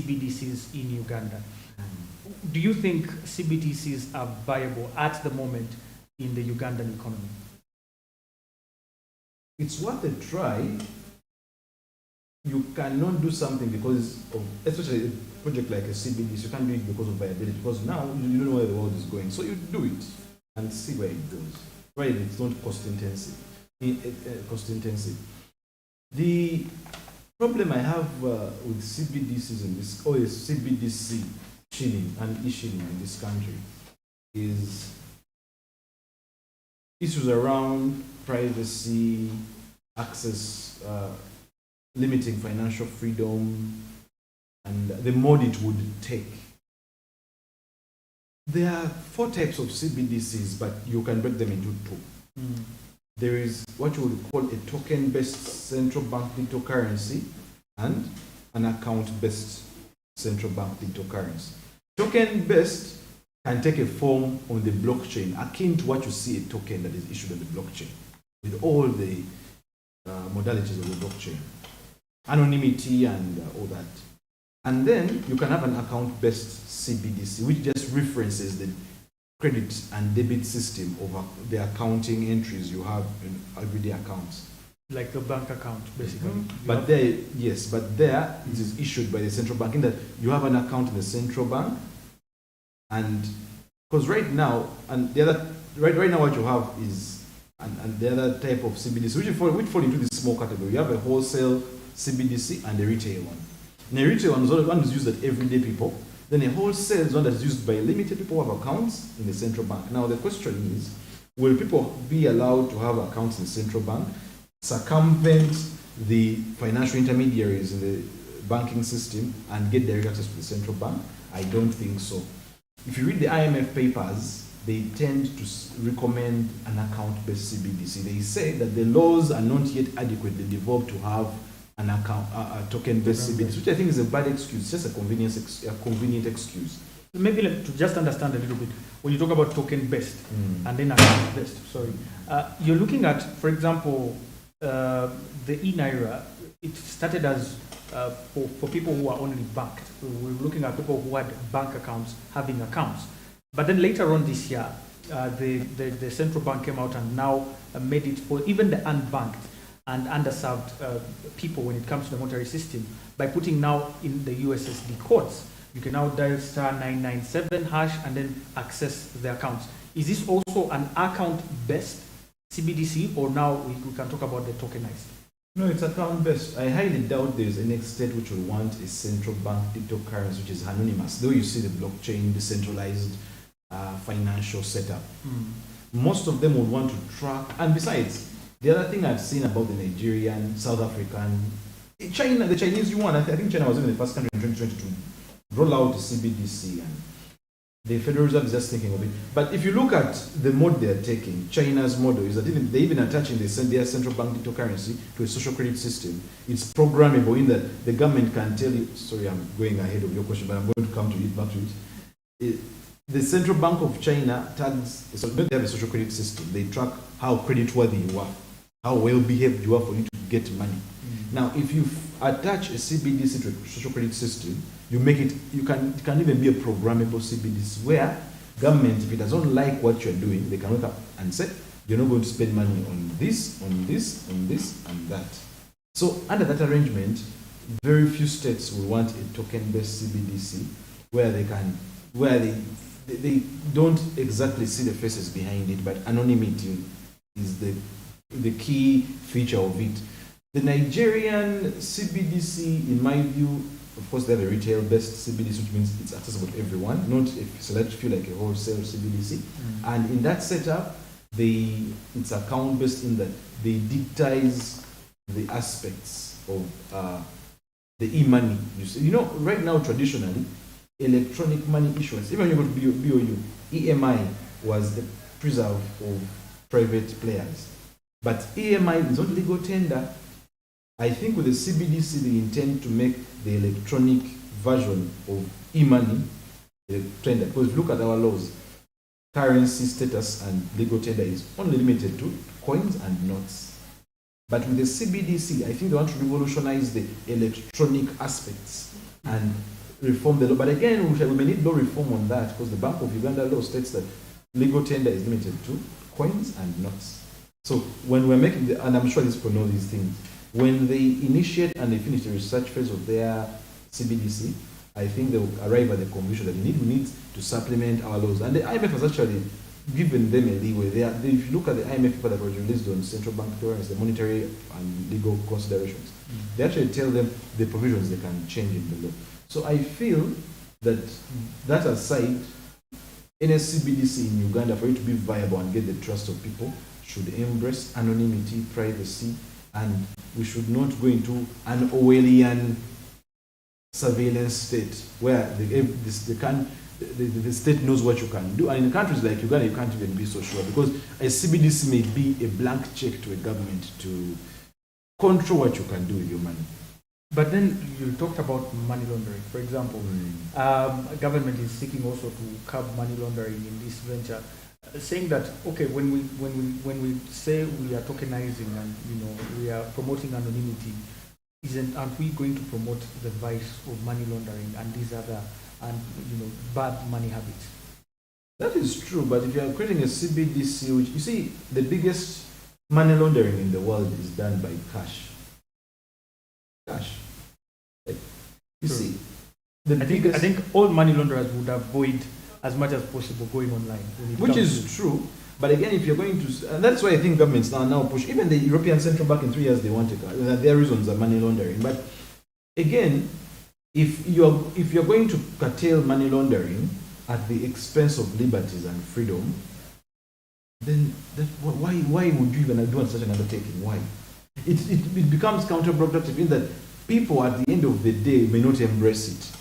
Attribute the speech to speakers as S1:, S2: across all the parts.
S1: CBDCs in Uganda. Do you think CBDCs are viable at the moment in the Ugandan economy?
S2: It's worth a try. You cannot do something because of, especially a project like a CBDC, you can't do it because of viability, because now you don't know where the world is going. So you do it and see where it goes. Right, it's not cost intensive. The problem I have with CBDCs in this, or a CBDC shilling and e-shilling in this country, is issues around privacy, access, limiting financial freedom, and the mode it would take. There are 4 types of CBDCs, but you can break them into 2. There is what you would call a token-based central bank digital currency and an account-based central bank digital currency. Token-based can take a form on the blockchain, akin to what you see a token that is issued on the blockchain, with all the modalities of the blockchain, anonymity and all that. And then you can have an account-based CBDC, which just references the credit and debit system of the accounting entries you have in everyday accounts.
S1: Like the bank account, basically.
S2: But there, yes, but there it is issued by the central bank, in that you have an account in the central bank, and because right now, and the other, right now what you have is, and the other type of CBDC, which fall into this small category. You have a wholesale CBDC and a retail one. And a retail one is one is used at everyday people. Then a wholesale is one that's used by limited people who have accounts in the central bank. Now the question is, will people be allowed to have accounts in the central bank, circumvent the financial intermediaries in the banking system, and get direct access to the central bank? I don't think so. If you read the IMF papers, they tend to recommend an account-based CBDC. They say that the laws are not yet adequately developed to have an account, a token-based CBDC, which I think is a bad excuse, just a convenient excuse.
S1: Maybe to just understand a little bit, when you talk about token-based and then account-based, you're looking at, for example, the e-Naira. It started as for people who are only banked. We're looking at people who had bank accounts having accounts. But then later on this year, the central bank came out and now made it for even the unbanked and underserved people when it comes to the monetary system by putting now in the USSD codes. You can now dial *997# and then access the accounts. Is this also an account-based CBDC, or now we can talk about the tokenized?
S2: No, it's account-based. I highly doubt there's any state which will want a central bank digital currency which is anonymous, though you see the blockchain, decentralized financial setup. Most of them would want to track, and besides, the other thing I've seen about the Nigerian, South African, China, the Chinese one, I think China was even the first country in 2020 to roll out the CBDC, and the Federal Reserve is just thinking of it. But if you look at the mode they're taking, China's model is that they even attaching their central bank digital currency to a social credit system. It's programmable in that the government can tell you, sorry, I'm going ahead of your question, but I'm going to come to it, back to it. The Central Bank of China tags, so they have a social credit system. They track how creditworthy you are, how well behaved you are for you to get money. Now, if you attach a CBDC to a social credit system, you make it, it can even be a programmable CBDC where government, if it doesn't like what you're doing, they can wake up and say, you're not going to spend money on this, on this, on this, and that. So under that arrangement, very few states will want a token-based CBDC where they don't exactly see the faces behind it, but anonymity is the key feature of it. The Nigerian CBDC, in my view, of course, they have a retail-based CBDC, which means it's accessible to everyone, not a select few like a wholesale CBDC. And in that setup, it's account-based in that they digitize the aspects of the e-money. You know, right now, traditionally, electronic money issuance, even when you go to BOU, EMI was the preserve of private players. But EMI is not legal tender. I think with the CBDC, they intend to make the electronic version of e-money tender. Because if you look at our laws, currency status and legal tender is only limited to coins and notes. But with the CBDC, I think they want to revolutionize the electronic aspects and reform the law. But again, we may need law reform on that because the Bank of Uganda law states that legal tender is limited to coins and notes. So when we're making, and I'm sure these people know these things, when they initiate and they finish the research phase of their CBDC, I think they will arrive at the conclusion that we need to supplement our laws. And the IMF has actually given them a leeway. If you look at the IMF paper that was released on central bank tolerance, the monetary and legal considerations, they actually tell them the provisions they can change in the law. So I feel that aside, any CBDC in Uganda, for it to be viable and get the trust of people, should embrace anonymity, privacy, and we should not go into an Orwellian surveillance state where the state knows what you can do. And in countries like Uganda, you can't even be so sure because a CBDC may be a blank check to a government to control what you can do with your money.
S1: But then you talked about money laundering. For example, government is seeking also to curb money laundering in this venture, saying that okay, when we say we are tokenizing and we are promoting anonymity, aren't we going to promote the vice of money laundering and these other bad money habits?
S2: That is true, but if you are creating a CBDC, which you see, the biggest money laundering in the world is done by cash. You see,
S1: I think all money launderers would avoid as much as possible going online.
S2: Which is true. But again, if you're going to, and that's why I think governments now push, even the European Central Bank in 3 years, they want to, their reasons are money laundering. But again, if you're going to curtail money laundering at the expense of liberties and freedom, then why would you even do such an undertaking? Why? It becomes counterproductive in that people at the end of the day may not embrace it.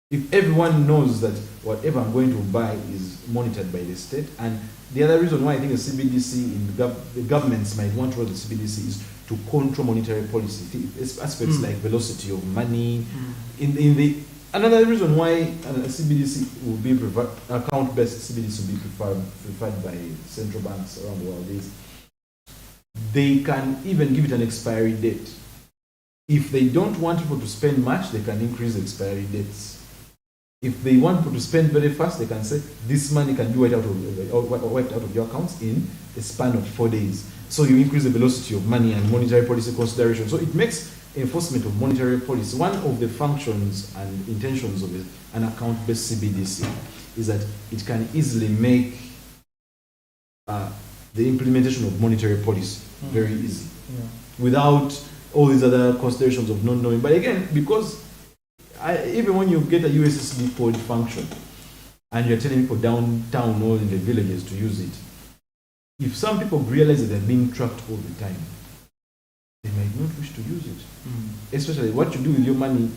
S2: If everyone knows that whatever I'm going to buy is monitored by the state, and the other reason why I think a CBDC in the governments might want to run the CBDC is to control monetary policy, aspects like velocity of money. Another reason why a CBDC will be account-based CBDC will be preferred by central banks around the world is they can even give it an expiry date. If they don't want people to spend much, they can increase the expiry dates. If they want people to spend very fast, they can say this money can be wiped out of your accounts in a span of 4 days. So you increase the velocity of money and monetary policy consideration. So it makes enforcement of monetary policy one of the functions and intentions of an account-based CBDC is that it can easily make the implementation of monetary policy very easy without all these other considerations of not knowing. But again, because even when you get a USSD code function and you're telling people downtown or in the villages to use it, if some people realize that they're being tracked all the time, they might not wish to use it. Especially what you do with your money,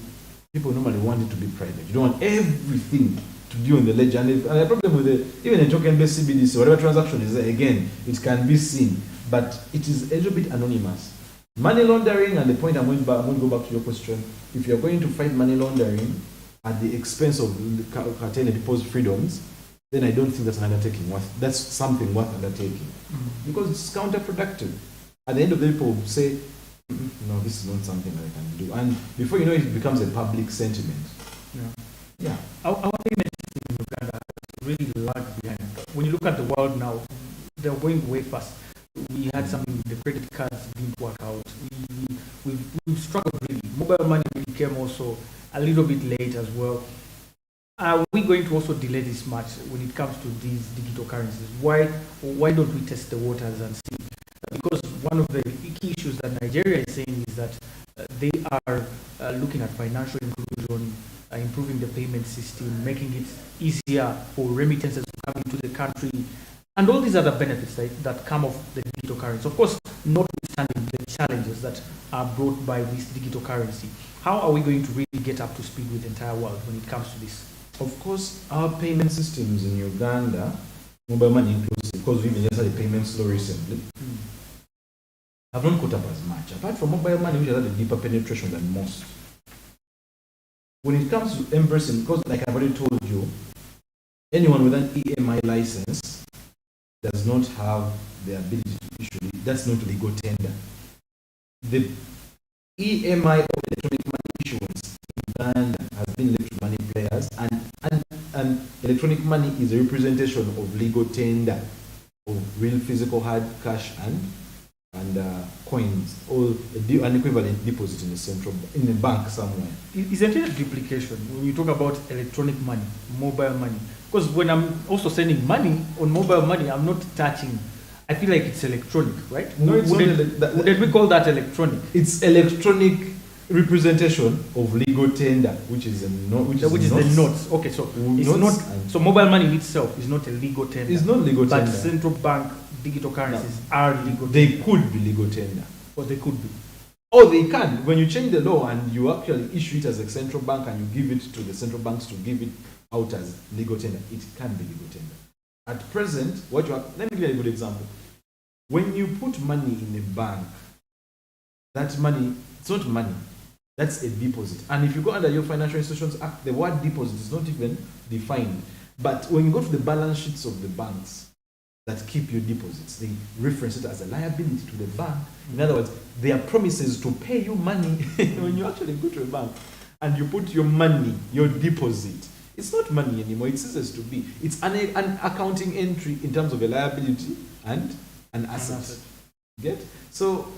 S2: people normally want it to be private. You don't want everything to do on the ledger. And the problem with even a token-based CBDC, whatever transaction is there, again, it can be seen, but it is a little bit anonymous. Money laundering, and the point I'm going to go back to your question, if you're going to fight money laundering at the expense of curtailing people's freedoms, then I don't think that's an undertaking. That's something worth undertaking. Because it's counterproductive. At the end of the day, people say, no, this is not something that I can do. And before you know it, it becomes a public sentiment. Yeah.
S1: Our payment system in Uganda is really lagged behind. When you look at the world now, they're going way fast. We had something, the credit cards didn't work out. We've struggled really. Mobile money really came also a little bit late as well. Are we going to also delay this much when it comes to these digital currencies? Why don't we test the waters and see? Because one of the key issues that Nigeria is saying is that they are looking at financial inclusion, improving the payment system, making it easier for remittances to come into the country, and all these other benefits that come off the digital currency. Of course, notwithstanding the challenges that are brought by this digital currency. How are we going to really get up to speed with the entire world when it comes to this?
S2: Of course, our payment systems in Uganda, mobile money inclusive, because we've just had a payments law recently, have not caught up as much. Apart from mobile money, which has had a deeper penetration than most. When it comes to embracing, because like I've already told you, anyone with an EMI license does not have the ability to issue it. That's not legal tender. The EMI or electronic money issuance in Uganda has been left to yes, and electronic money is a representation of legal tender of real physical hard cash and coins, or an equivalent deposit in a bank somewhere.
S1: Isn't it a duplication when you talk about electronic money, mobile money? Because when I'm also sending money on mobile money, I'm not touching. I feel like it's electronic, right?
S2: No, it's
S1: would we call that electronic?
S2: It's electronic representation of legal tender, which is the
S1: notes. Okay, so it's not. So mobile money in itself is not a legal tender.
S2: It's not legal tender.
S1: But central bank digital currencies are legal.
S2: They could be legal tender,
S1: or they could be.
S2: Or they can. When you change the law and you actually issue it as a central bank and you give it to the central banks to give it out as legal tender, it can be legal tender. At present, let me give you a good example. When you put money in a bank, that money, it's not money, that's a deposit. And if you go under your Financial Institutions Act, the word deposit is not even defined. But when you go to the balance sheets of the banks that keep your deposits, they reference it as a liability to the bank. In other words, they are promises to pay you money. When you actually go to a bank and you put your money, your deposit, it's not money anymore, it ceases to be. It's an accounting entry in terms of a liability and an asset. Get? So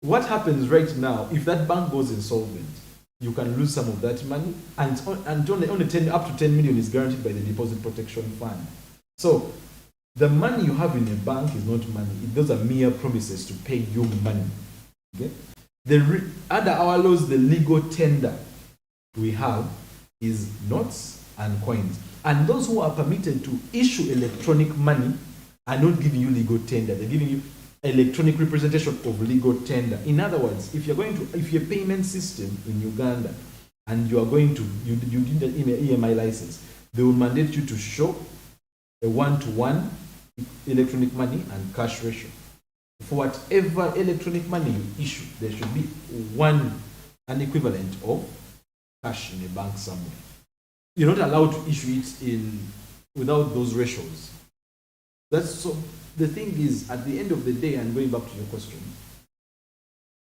S2: what happens right now, if that bank goes insolvent, you can lose some of that money, and only up to 10 million is guaranteed by the Deposit Protection Fund. So the money you have in a bank is not money. Those are mere promises to pay you money. Okay? Under our laws, the legal tender we have is notes and coins. And those who are permitted to issue electronic money are not giving you legal tender. They're giving you electronic representation of legal tender. In other words, if you're a payment system in Uganda and you need an EMI license, they will mandate you to show a one-to-one electronic money and cash ratio. For whatever electronic money you issue, there should be an equivalent of cash in a bank somewhere. You're not allowed to issue it without those ratios. So the thing is, at the end of the day, and going back to your question,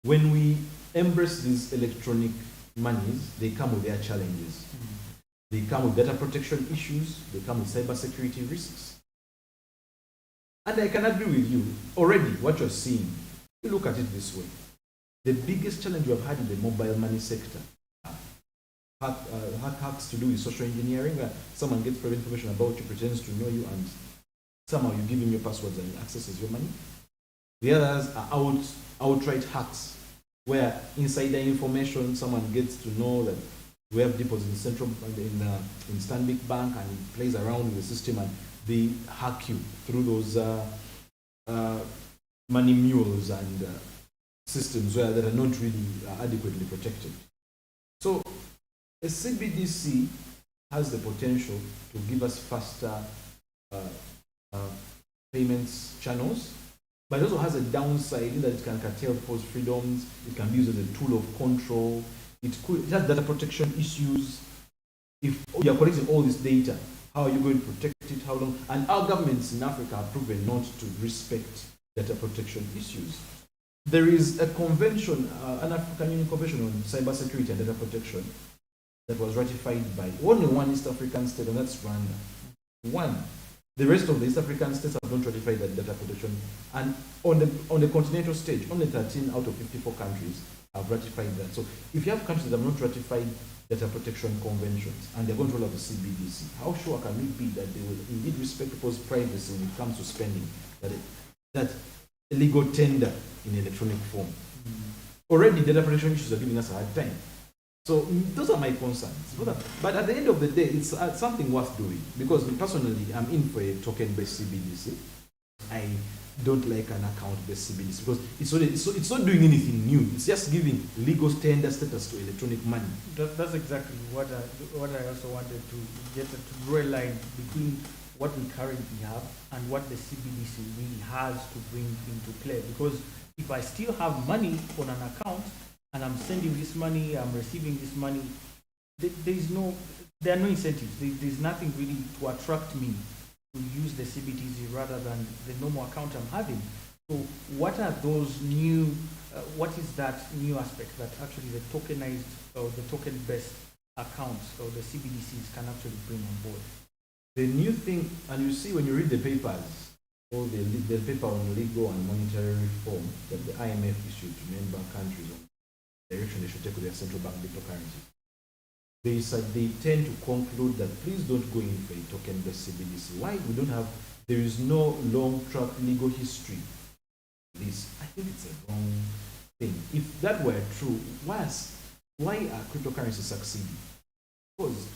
S2: when we embrace these electronic monies, they come with their challenges. They come with data protection issues. They come with cybersecurity risks. And I can agree with you. Already, what you're seeing, you look at it this way. The biggest challenge we have had in the mobile money sector hacks to do with social engineering, where someone gets private information about you, pretends to know you, and somehow you give him your passwords and he accesses your money. The others are outright hacks, where insider information, someone gets to know that we have deposits in Stanbic Bank, and he plays around with the system and they hack you through those money mules and systems that are not really adequately protected. So a CBDC has the potential to give us faster payments channels, but it also has a downside in that it can curtail people's freedoms. It can be used as a tool of control. It has data protection issues. If you are collecting all this data, how are you going to protect it? How long? And our governments in Africa have proven not to respect data protection issues. There is a convention, an African Union Convention on Cybersecurity and Data Protection, that was ratified by only one East African state, and that's Rwanda. One. The rest of the East African states have not ratified that data protection. And on the continental stage, only 13 out of 54 countries have ratified that. So if you have countries that have not ratified data protection conventions and they're going to roll out the CBDC, how sure can we be that they will indeed respect people's privacy when it comes to spending that illegal tender in electronic form? Already data protection issues are giving us a hard time. So those are my concerns. But at the end of the day, it's something worth doing, because personally, I'm in for a token-based CBDC. I don't like an account-based CBDC because it's not doing anything new. It's just giving legal tender status to electronic money.
S1: That's exactly what I also wanted to get to draw a line between what we currently have and what the CBDC really has to bring into play. Because if I still have money on an account, and I'm sending this money, I'm receiving this money, there are no incentives. There's nothing really to attract me to use the CBDC rather than the normal account I'm having. So what are those new, what is that new aspect that actually the tokenized or the token-based accounts or the CBDCs can actually bring on board?
S2: The new thing, and you see when you read the papers, or the paper on legal and monetary reform that the IMF issued to member countries on the direction they should take with their central bank digital currencies, they tend to conclude that please don't go in for a token-based CBDC. Why? There is no long track legal history. This, I think it's a wrong thing. If that were true, why are cryptocurrencies succeeding? Because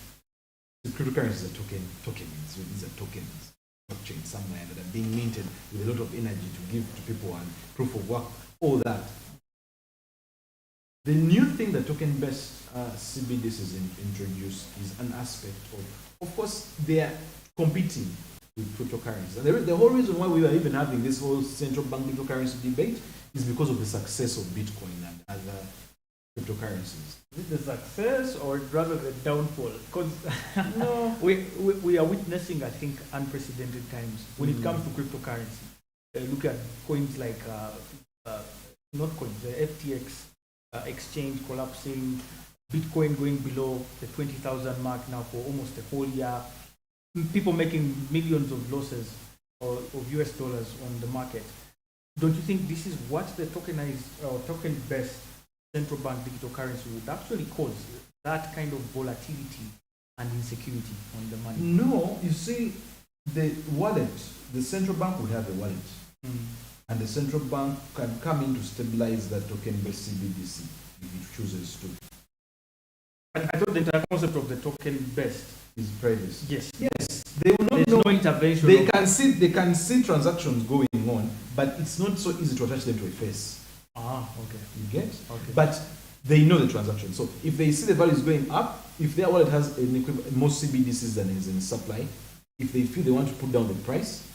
S2: the cryptocurrencies are tokens. These are tokens, blockchain somewhere that are being minted with a lot of energy to give to people and proof of work, all that. The new thing that token-based CBDCs introduced is an aspect of course, they are competing with cryptocurrencies. And the whole reason why we are even having this whole central bank cryptocurrency debate is because of the success of Bitcoin and other cryptocurrencies.
S1: Is it the success or rather the downfall? Because
S2: no,
S1: we are witnessing, I think, unprecedented times when it comes to cryptocurrency. Look at coins like, not coins, the FTX exchange collapsing, Bitcoin going below the 20,000 mark now for almost a whole year, people making millions of losses of US dollars on the market. Don't you think this is what the tokenized or token-based central bank digital currency would actually cause, that kind of volatility and insecurity on the money?
S2: No, you see, the wallet, the central bank would have a wallet. And the central bank can come in to stabilize that token-based CBDC if it chooses to.
S1: And I thought the entire concept of the token-based
S2: is privacy.
S1: Yes.
S2: Yes. They will not
S1: There's
S2: know.
S1: no intervention.
S2: They can see transactions going on, but it's not so easy to attach them to a face.
S1: Okay.
S2: You get?
S1: Okay.
S2: But they know the transaction. So if they see the value is going up, if their wallet has more CBDCs than is in supply, if they feel they want to put down the price,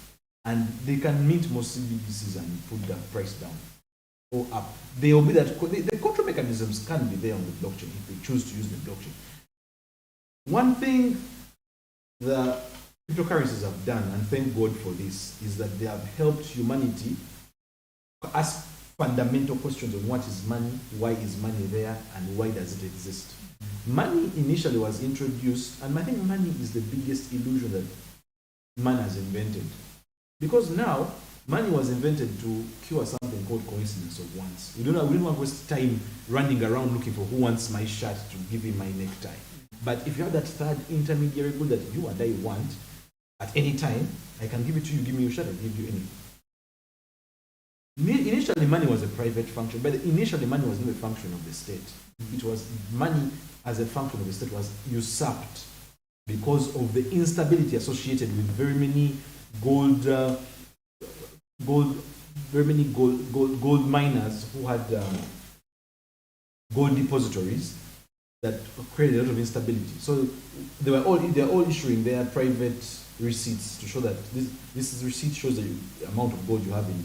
S2: and they can mint more CBDCs and put the price down or up, they will be that the control mechanisms can be there on the blockchain if they choose to use the blockchain. One thing the cryptocurrencies have done, and thank God for this, is that they have helped humanity ask fundamental questions on what is money, why is money there, and why does it exist. Money initially was introduced, and I think money is the biggest illusion that man has invented. Because now, money was invented to cure something called coincidence of wants. We didn't want to waste time running around looking for who wants my shirt to give him my necktie. But if you have that third intermediary good that you and I want, at any time, I can give it to you, give me your shirt, I'll give you any. Initially, money was a private function, but initially, money was not a function of the state. It was money as a function of the state was usurped because of the instability associated with very many gold miners who had gold depositories that created a lot of instability. So they're all issuing their private receipts to show that this receipt shows the amount of gold you have in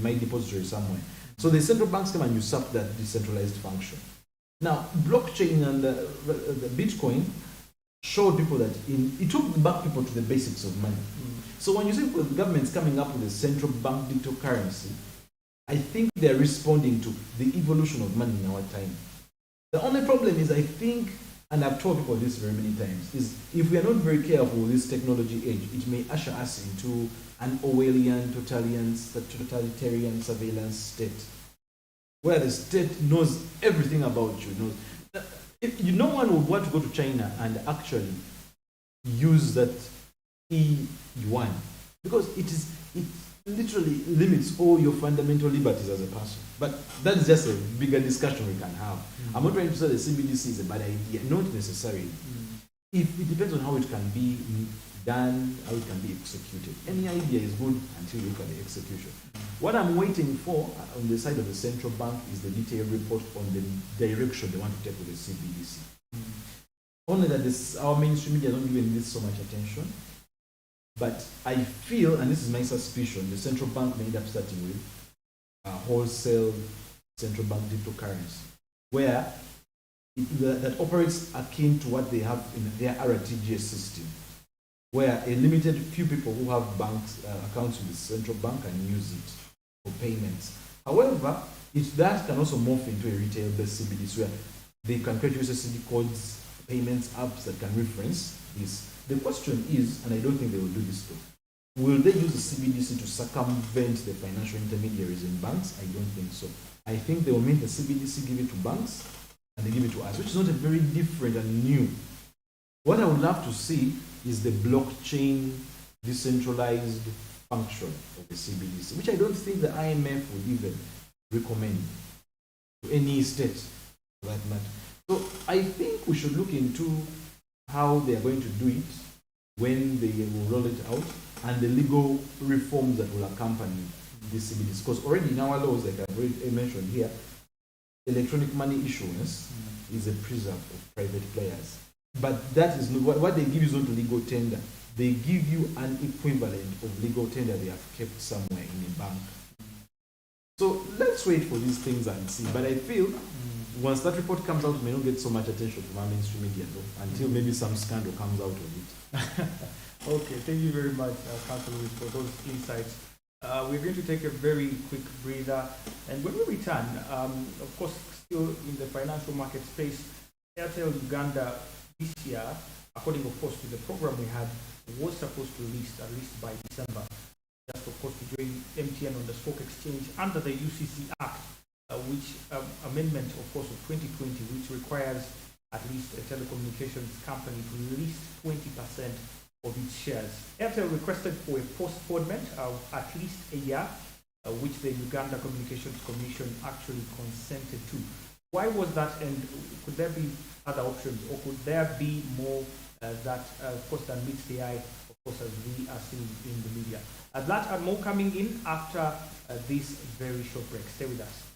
S2: my depository somewhere. So the central banks come and usurp that decentralized function. Now, blockchain and the Bitcoin showed people that it took back people to the basics of money. So when you see the government's coming up with a central bank digital currency, I think they're responding to the evolution of money in our time. The only problem is, I think, and I've told people this very many times, is if we are not very careful with this technology age, it may usher us into an Orwellian, totalitarian surveillance state, where the state knows everything about you. No one would want to go to China and actually use that e-yuan, because it literally limits all your fundamental liberties as a person. But that's just a bigger discussion we can have. I'm not trying to say the CBDC is a bad idea, not necessarily. If it depends on how it can be done, how it can be executed. Any idea is good until you look at the execution. What I'm waiting for on the side of the central bank is the detailed report on the direction they want to take with the CBDC. Only that our mainstream media don't give this so much attention. But I feel, and this is my suspicion, the central bank may end up starting with a wholesale central bank digital currency, where that operates akin to what they have in their RTGS system, where a limited few people who have banks accounts with the central bank can use it for payments. However, that can also morph into a retail-based CBDC, where They can create USSD codes, payments apps that can reference this. The question is, and I don't think they will do this though, will they use the CBDC to circumvent the financial intermediaries in banks? I don't think so. I think they will make the CBDC give it to banks and they give it to us, which is not a very different and new. What I would love to see is the blockchain decentralized function of the CBDC, which I don't think the IMF would even recommend to any state for that matter. So I think we should look into how they are going to do it, when they will roll it out, and the legal reforms that will accompany this CBDC. Because already in our laws, like I've already mentioned here, electronic money issuance is a preserve of private players. But that is not, what they give you is not legal tender. They give you an equivalent of legal tender they have kept somewhere in a bank. So let's wait for these things and see. But I feel once that report comes out, it may not get so much attention from our mainstream media though, until maybe some scandal comes out of it.
S1: Okay, thank you very much, Councillor, for those insights. We're going to take a very quick breather, and when we return, of course, still in the financial market space, Airtel Uganda this year, according of course to the program we had, was supposed to list at least by December. Just of course to join MTN on the stock exchange under the UCC Act, which amendment of course of 2020, which requires at least a telecommunications company to list 20% of its shares. Airtel requested for a postponement of at least a year, which the Uganda Communications Commission actually consented to. Why was that, and could there be other options, or could there be more that, of course, that meets the eye, of course, as we are seeing in the media? That and more coming in after this very short break. Stay with us.